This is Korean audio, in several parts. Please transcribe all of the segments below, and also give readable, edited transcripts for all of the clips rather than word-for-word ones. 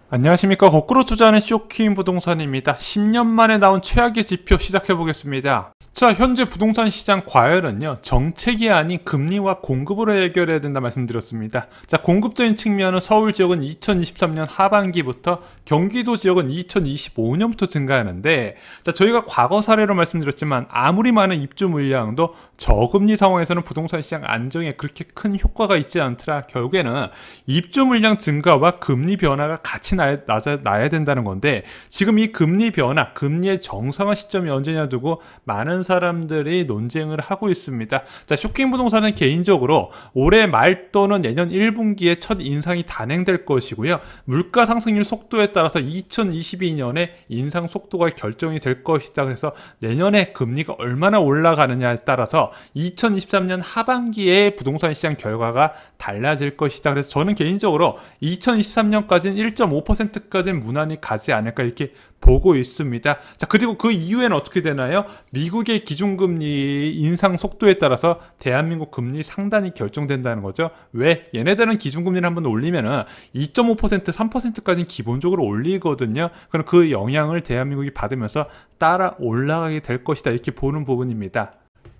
안녕하십니까. 거꾸로 투자하는 쇼킹 부동산입니다. 10년 만에 나온 최악의 지표 시작해 보겠습니다. 자, 현재 부동산 시장 과열은요, 정책이 아닌 금리와 공급으로 해결해야 된다 말씀드렸습니다. 자, 공급적인 측면은 서울 지역은 2023년 하반기부터, 경기도 지역은 2025년부터 증가하는데, 자, 저희가 과거 사례로 말씀드렸지만 아무리 많은 입주 물량도 저금리 상황에서는 부동산 시장 안정에 그렇게 큰 효과가 있지 않더라. 결국에는 입주 물량 증가와 금리 변화가 같이 나야 된다는 건데, 지금 이 금리 변화, 금리의 정상화 시점이 언제냐 두고 많은 사람들이 논쟁을 하고 있습니다. 자, 쇼킹 부동산은 개인적으로 올해 말 또는 내년 1분기에 첫 인상이 단행될 것이고요. 물가 상승률 속도에 따라서 2022년에 인상 속도가 결정이 될 것이다. 그래서 내년에 금리가 얼마나 올라가느냐에 따라서 2023년 하반기에 부동산 시장 결과가 달라질 것이다. 그래서 저는 개인적으로 2023년까지는 1.5%까지는 무난히 가지 않을까 이렇게 보고 있습니다. 자, 그리고 그 이후에는 어떻게 되나요? 미국의 기준금리 인상 속도에 따라서 대한민국 금리 상단이 결정된다는 거죠. 왜? 얘네들은 기준금리를 한번 올리면은 2.5%, 3%까지는 기본적으로 올리거든요. 그럼 그 영향을 대한민국이 받으면서 따라 올라가게 될 것이다. 이렇게 보는 부분입니다.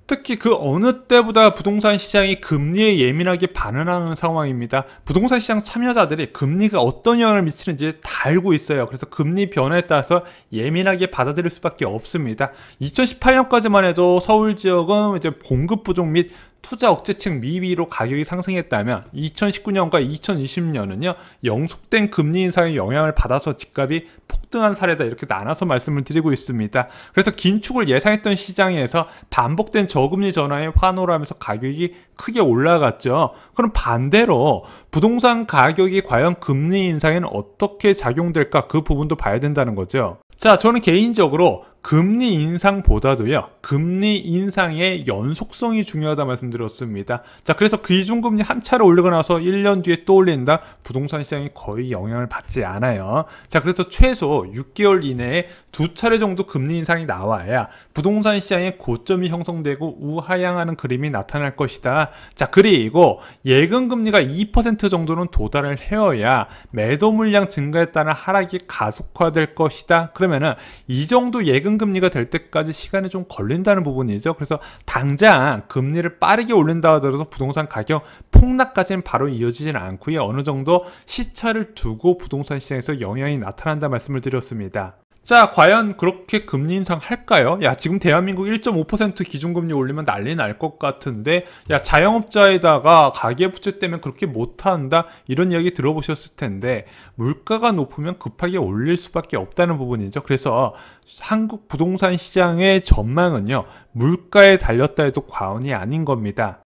특히 그 어느 때보다 부동산 시장이 금리에 예민하게 반응하는 상황입니다. 부동산 시장 참여자들이 금리가 어떤 영향을 미치는지 다 알고 있어요. 그래서 금리 변화에 따라서 예민하게 받아들일 수밖에 없습니다. 2018년까지만 해도 서울 지역은 이제 공급 부족 및 투자 억제층 미비로 가격이 상승했다면 2019년과 2020년은요 영속된 금리 인상의 영향을 받아서 집값이 폭등한 사례다, 이렇게 나눠서 말씀을 드리고 있습니다. 그래서 긴축을 예상했던 시장에서 반복된 저금리 전환에 환호를 하면서 가격이 크게 올라갔죠. 그럼 반대로 부동산 가격이 과연 금리 인상에는 어떻게 작용될까, 그 부분도 봐야 된다는 거죠. 자, 저는 개인적으로 금리 인상보다도요, 금리 인상의 연속성이 중요하다 말씀드렸습니다. 자, 그래서 기준금리 한 차례 올리고 나서 1년 뒤에 또 올린다? 부동산 시장이 거의 영향을 받지 않아요. 자, 그래서 최소 6개월 이내에 2차례 정도 금리 인상이 나와야 부동산 시장의 고점이 형성되고 우하향하는 그림이 나타날 것이다. 자, 그리고 예금금리가 2% 정도는 도달을 해야 매도 물량 증가에 따른 하락이 가속화될 것이다. 그러면은 이 정도 예금금리가 될 때까지 시간이 좀 걸린다는 부분이죠. 그래서 당장 금리를 빠르게 올린다 하더라도 부동산 가격 폭락까지는 바로 이어지지는 않고요. 어느 정도 시차를 두고 부동산 시장에서 영향이 나타난다 말씀을 드렸습니다. 자, 과연 그렇게 금리 인상 할까요? 야, 지금 대한민국 1.5% 기준금리 올리면 난리 날 것 같은데, 야, 자영업자에다가 가계부채 때문에 그렇게 못한다? 이런 이야기 들어보셨을 텐데, 물가가 높으면 급하게 올릴 수밖에 없다는 부분이죠. 그래서 한국 부동산 시장의 전망은요, 물가에 달렸다 해도 과언이 아닌 겁니다.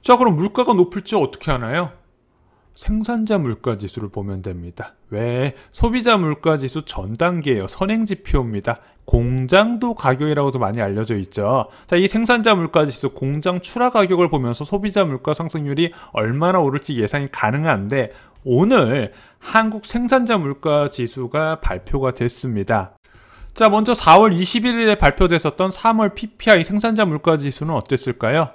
자, 그럼 물가가 높을지 어떻게 하나요? 생산자 물가지수를 보면 됩니다. 왜? 소비자 물가지수 전 단계예요. 선행지표입니다. 공장도 가격이라고도 많이 알려져 있죠. 자, 이 생산자 물가지수, 공장 출하 가격을 보면서 소비자 물가 상승률이 얼마나 오를지 예상이 가능한데, 오늘 한국 생산자 물가지수가 발표가 됐습니다. 자, 먼저 4월 21일에 발표됐었던 3월 PPI 생산자 물가지수는 어땠을까요?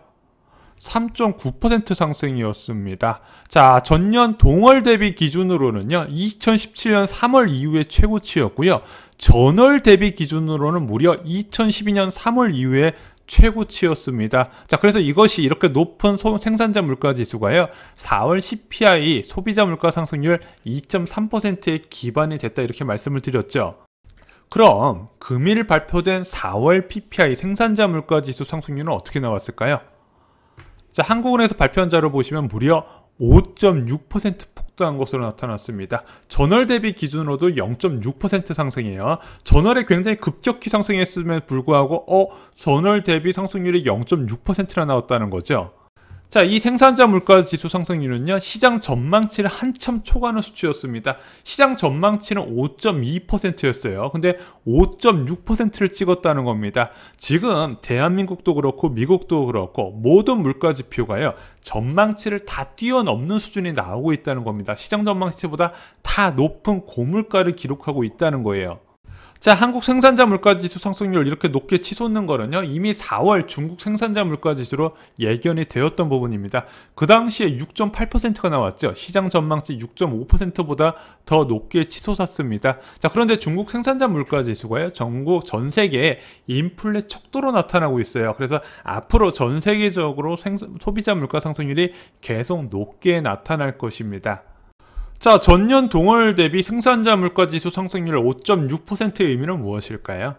3.9% 상승이었습니다. 자, 전년 동월 대비 기준으로는요, 2017년 3월 이후에 최고치였고요. 전월 대비 기준으로는 무려 2012년 3월 이후에 최고치였습니다. 자, 그래서 이것이 이렇게 높은 생산자 물가 지수가요, 4월 CPI 소비자 물가 상승률 2.3%에 기반이 됐다, 이렇게 말씀을 드렸죠. 그럼 금일 발표된 4월 PPI 생산자 물가 지수 상승률은 어떻게 나왔을까요? 자, 한국은행에서 발표한 자료 보시면 무려 5.6% 폭등한 것으로 나타났습니다. 전월 대비 기준으로도 0.6% 상승이에요. 전월에 굉장히 급격히 상승했음에도 불구하고 전월 대비 상승률이 0.6%나 나왔다는 거죠. 자, 이 생산자 물가 지수 상승률은요, 시장 전망치를 한참 초과하는 수치였습니다. 시장 전망치는 5.2%였어요. 근데 5.6%를 찍었다는 겁니다. 지금 대한민국도 그렇고 미국도 그렇고 모든 물가 지표가요, 전망치를 다 뛰어넘는 수준이 나오고 있다는 겁니다. 시장 전망치보다 다 높은 고물가를 기록하고 있다는 거예요. 자, 한국 생산자 물가지수 상승률 이렇게 높게 치솟는 거는요, 이미 4월 중국 생산자 물가지수로 예견이 되었던 부분입니다. 그 당시에 6.8%가 나왔죠. 시장 전망치 6.5%보다 더 높게 치솟았습니다. 자, 그런데 중국 생산자 물가지수가요, 전국 전 세계에 인플레 척도로 나타나고 있어요. 그래서 앞으로 전 세계적으로 소비자 물가 상승률이 계속 높게 나타날 것입니다. 자, 전년 동월 대비 생산자 물가지수 상승률 5.6%의 의미는 무엇일까요?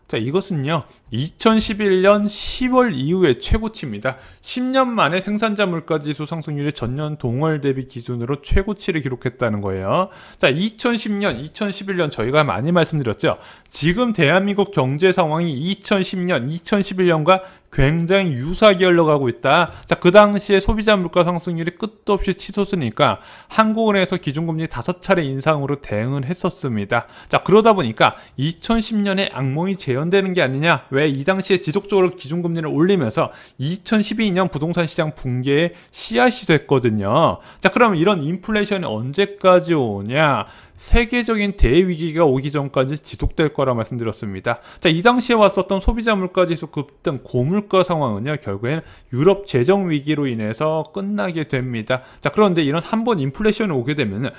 자, 이것은요, 2011년 10월 이후의 최고치입니다. 10년 만에 생산자 물가지수 상승률이 전년 동월 대비 기준으로 최고치를 기록했다는 거예요. 자, 2010년, 2011년 저희가 많이 말씀드렸죠. 지금 대한민국 경제 상황이 2010년, 2011년과 굉장히 유사하게 흘러가고 있다. 자, 그 당시에 소비자 물가 상승률이 끝도 없이 치솟으니까 한국은행에서 기준금리 5차례 인상으로 대응을 했었습니다. 자, 그러다 보니까 2010년에 악몽이 재현되는 게 아니냐, 왜 이 당시에 지속적으로 기준금리를 올리면서 2012년 부동산 시장 붕괴의 씨앗이 됐거든요. 자, 그러면 이런 인플레이션이 언제까지 오냐? 세계적인 대위기가 오기 전까지 지속될 거라 말씀드렸습니다. 자, 이 당시에 왔었던 소비자 물가지수 급등 고물가 상황은요, 결국에는 유럽 재정 위기로 인해서 끝나게 됩니다. 자, 그런데 이런 한번 인플레이션이 오게 되면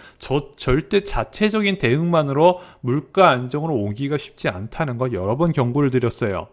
절대 자체적인 대응만으로 물가 안정으로 오기가 쉽지 않다는 거 여러 번 경고를 드렸어요.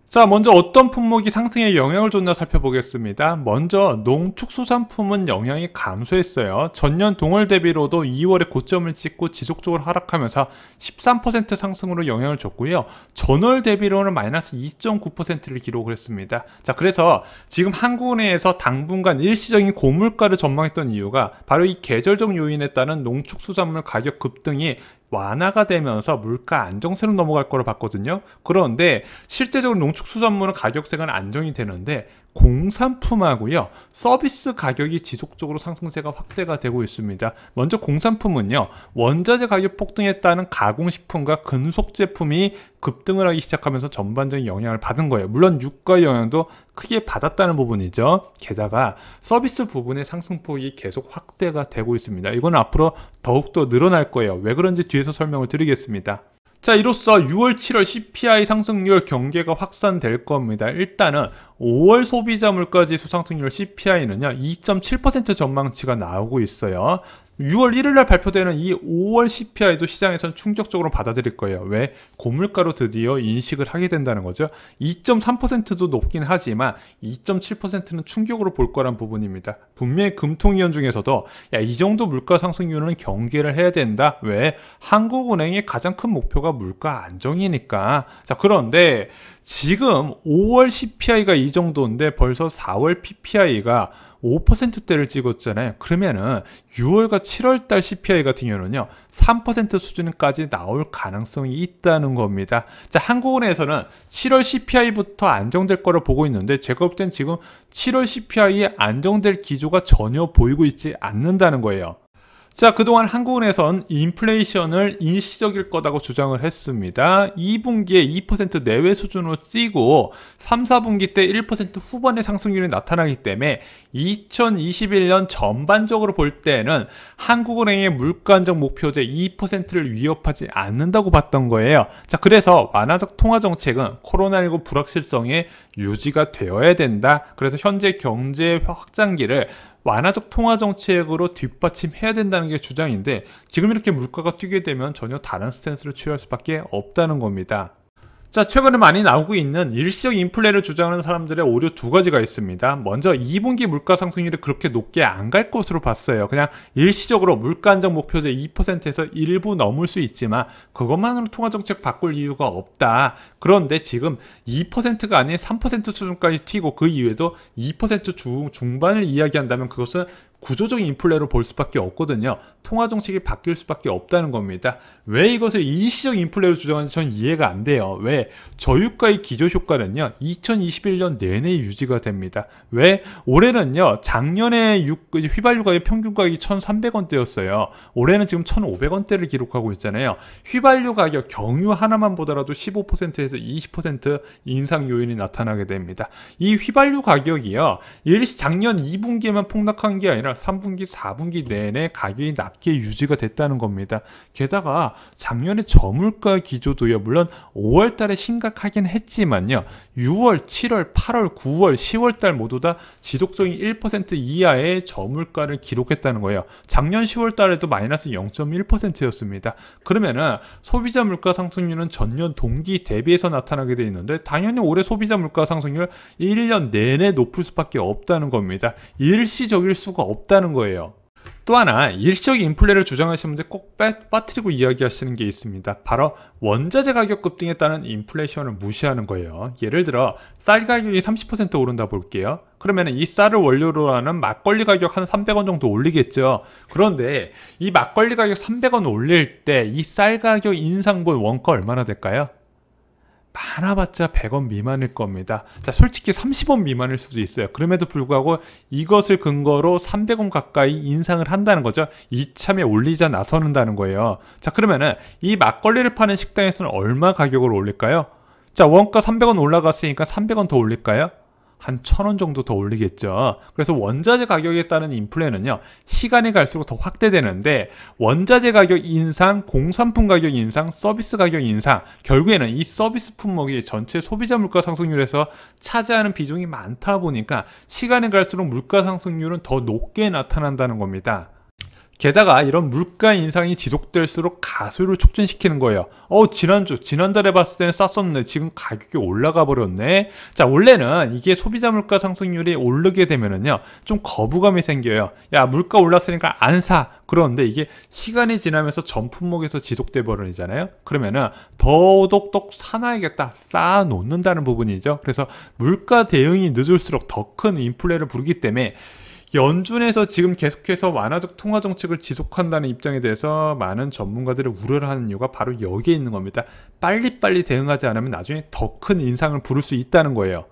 자, 먼저 어떤 품목이 상승에 영향을 줬나 살펴보겠습니다. 먼저 농축수산품은 영향이 감소했어요. 전년 동월 대비로도 2월에 고점을 찍고 지속적으로 하락하면서 13% 상승으로 영향을 줬고요. 전월 대비로는 마이너스 2.9%를 기록을 했습니다. 자, 그래서 지금 한국은행에서 당분간 일시적인 고물가를 전망했던 이유가 바로 이 계절적 요인에 따른 농축수산물 가격 급등이 완화가 되면서 물가 안정세로 넘어갈 거로 봤거든요. 그런데 실제적으로 농축수산물은 가격세가 안정이 되는데 공산품하고요, 서비스 가격이 지속적으로 상승세가 확대가 되고 있습니다. 먼저 공산품은요, 원자재 가격 폭등에 따른 가공식품과 금속 제품이 급등을 하기 시작하면서 전반적인 영향을 받은 거예요. 물론 유가 영향도 크게 받았다는 부분이죠. 게다가 서비스 부분의 상승폭이 계속 확대가 되고 있습니다. 이건 앞으로 더욱더 늘어날 거예요. 왜 그런지 뒤에서 설명을 드리겠습니다. 자, 이로써 6월, 7월 CPI 상승률 경계가 확산될 겁니다. 일단은 5월 소비자 물가지수 상승률 CPI는요, 2.7% 전망치가 나오고 있어요. 6월 1일 날 발표되는 이 5월 CPI도 시장에서는 충격적으로 받아들일 거예요. 왜? 고물가로 드디어 인식을 하게 된다는 거죠. 2.3%도 높긴 하지만 2.7%는 충격으로 볼 거란 부분입니다. 분명히 금통위원 중에서도 야, 이 정도 물가 상승률은 경계를 해야 된다. 왜? 한국은행의 가장 큰 목표가 물가 안정이니까. 자, 그런데 지금 5월 CPI가 이 정도인데 벌써 4월 PPI가 5%대를 찍었잖아요. 그러면은 6월과 7월달 CPI 같은 경우는요, 3% 수준까지 나올 가능성이 있다는 겁니다. 자, 한국은행에서는 7월 CPI부터 안정될 거로 보고 있는데 제가 볼 땐 지금 7월 CPI에 안정될 기조가 전혀 보이고 있지 않는다는 거예요. 자, 그동안 한국은행에선 인플레이션을 일시적일 거라고 주장을 했습니다. 2분기에 2% 내외 수준으로 뛰고 3, 4분기 때 1% 후반의 상승률이 나타나기 때문에 2021년 전반적으로 볼 때는 한국은행의 물가 안정 목표제 2%를 위협하지 않는다고 봤던 거예요. 자, 그래서 완화적 통화 정책은 코로나19 불확실성에 유지가 되어야 된다. 그래서 현재 경제 확장기를 완화적 통화 정책으로 뒷받침해야 된다는 게 주장인데, 지금 이렇게 물가가 뛰게 되면 전혀 다른 스탠스를 취할 수밖에 없다는 겁니다. 자, 최근에 많이 나오고 있는 일시적 인플레를 주장하는 사람들의 오류 두 가지가 있습니다. 먼저 2분기 물가 상승률이 그렇게 높게 안 갈 것으로 봤어요. 그냥 일시적으로 물가 안정 목표제 2%에서 일부 넘을 수 있지만 그것만으로 통화정책 바꿀 이유가 없다. 그런데 지금 2%가 아닌 3% 수준까지 튀고 그 이외에도 2% 중반을 이야기한다면 그것은 구조적인 인플레로 볼 수밖에 없거든요. 통화정책이 바뀔 수밖에 없다는 겁니다. 왜 이것을 일시적 인플레로 주장하는지 전 이해가 안 돼요. 왜? 저유가의 기저효과는요, 2021년 내내 유지가 됩니다. 왜? 올해는요, 작년에 휘발유 가격 평균 가격이 1,300원대였어요. 올해는 지금 1,500원대를 기록하고 있잖아요. 휘발유 가격 경유 하나만 보더라도 15%에서 20% 인상 요인이 나타나게 됩니다. 이 휘발유 가격이요, 작년 2분기에만 폭락한 게 아니라 아니라 3분기, 4분기 내내 가격이 낮게 유지가 됐다는 겁니다. 게다가 작년에 저물가 기조도요, 물론 5월 달에 심각하긴 했지만요, 6월, 7월, 8월, 9월, 10월 달 모두 다 지속적인 1% 이하의 저물가를 기록했다는 거예요. 작년 10월 달에도 마이너스 0.1%였습니다. 그러면은 소비자 물가 상승률은 전년 동기 대비해서 나타나게 되어 있는데, 당연히 올해 소비자 물가 상승률 1년 내내 높을 수밖에 없다는 겁니다. 일시적일 수가 없다는 거예요. 또 하나 일시적 인플레를 주장하시는 분들 꼭 빠뜨리고 이야기하시는 게 있습니다. 바로 원자재 가격 급등에 따른 인플레이션을 무시하는 거예요. 예를 들어 쌀 가격이 30% 오른다 볼게요. 그러면 이 쌀을 원료로 하는 막걸리 가격 한 300원 정도 올리겠죠. 그런데 이 막걸리 가격 300원 올릴 때 이 쌀 가격 인상분 원가 얼마나 될까요? 많아봤자 100원 미만일 겁니다. 자, 솔직히 30원 미만일 수도 있어요. 그럼에도 불구하고 이것을 근거로 300원 가까이 인상을 한다는 거죠. 이참에 올리자 나서는다는 거예요. 자, 그러면은 이 막걸리를 파는 식당에서는 얼마 가격을 올릴까요? 자, 원가 300원 올라갔으니까 300원 더 올릴까요? 한 1000원 정도 더 올리겠죠. 그래서 원자재 가격에 따른 인플레는요, 시간이 갈수록 더 확대되는데, 원자재 가격 인상, 공산품 가격 인상, 서비스 가격 인상, 결국에는 이 서비스 품목이 전체 소비자 물가 상승률에서 차지하는 비중이 많다 보니까 시간이 갈수록 물가 상승률은 더 높게 나타난다는 겁니다. 게다가 이런 물가 인상이 지속될수록 가수를 촉진시키는 거예요. 지난달에 봤을 때는 쌌었는데 지금 가격이 올라가 버렸네. 자, 원래는 이게 소비자 물가 상승률이 오르게 되면은요, 좀 거부감이 생겨요. 야, 물가 올랐으니까 안 사. 그런데 이게 시간이 지나면서 전 품목에서 지속돼 버리잖아요. 그러면은 더더욱 사놔야겠다, 쌓아 놓는다는 부분이죠. 그래서 물가 대응이 늦을수록 더 큰 인플레를 부르기 때문에 연준에서 지금 계속해서 완화적 통화 정책을 지속한다는 입장에 대해서 많은 전문가들이 우려를 하는 이유가 바로 여기에 있는 겁니다. 빨리빨리 대응하지 않으면 나중에 더 큰 인상을 부를 수 있다는 거예요.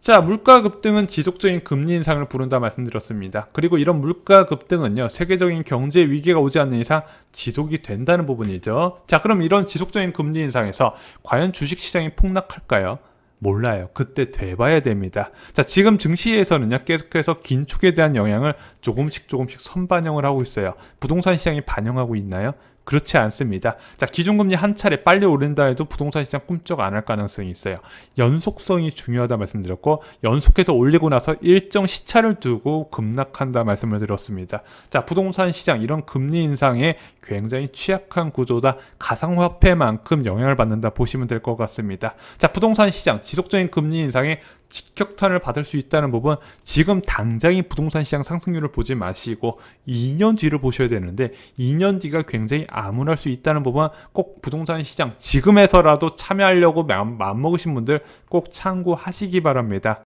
자, 물가 급등은 지속적인 금리 인상을 부른다 말씀드렸습니다. 그리고 이런 물가 급등은요, 세계적인 경제 위기가 오지 않는 이상 지속이 된다는 부분이죠. 자, 그럼 이런 지속적인 금리 인상에서 과연 주식시장이 폭락할까요? 몰라요. 그때 돼봐야 됩니다. 자, 지금 증시에서는요, 계속해서 긴축에 대한 영향을 조금씩 선반영을 하고 있어요. 부동산 시장이 반영하고 있나요? 그렇지 않습니다. 자, 기준금리 한 차례 빨리 오른다 해도 부동산 시장 꿈쩍 안 할 가능성이 있어요. 연속성이 중요하다 말씀드렸고, 연속해서 올리고 나서 일정 시차를 두고 급락한다 말씀을 드렸습니다. 자, 부동산 시장 이런 금리 인상에 굉장히 취약한 구조다. 가상화폐만큼 영향을 받는다 보시면 될 것 같습니다. 자, 부동산 시장 지속적인 금리 인상에 직격탄을 받을 수 있다는 부분, 지금 당장의 부동산 시장 상승률을 보지 마시고 2년 뒤를 보셔야 되는데, 2년 뒤가 굉장히 암울할 수 있다는 부분, 꼭 부동산 시장 지금에서라도 참여하려고 마음먹으신 분들 꼭 참고하시기 바랍니다.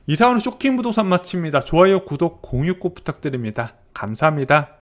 이상으로 쇼킹 부동산 마칩니다. 좋아요, 구독, 공유 꼭 부탁드립니다. 감사합니다.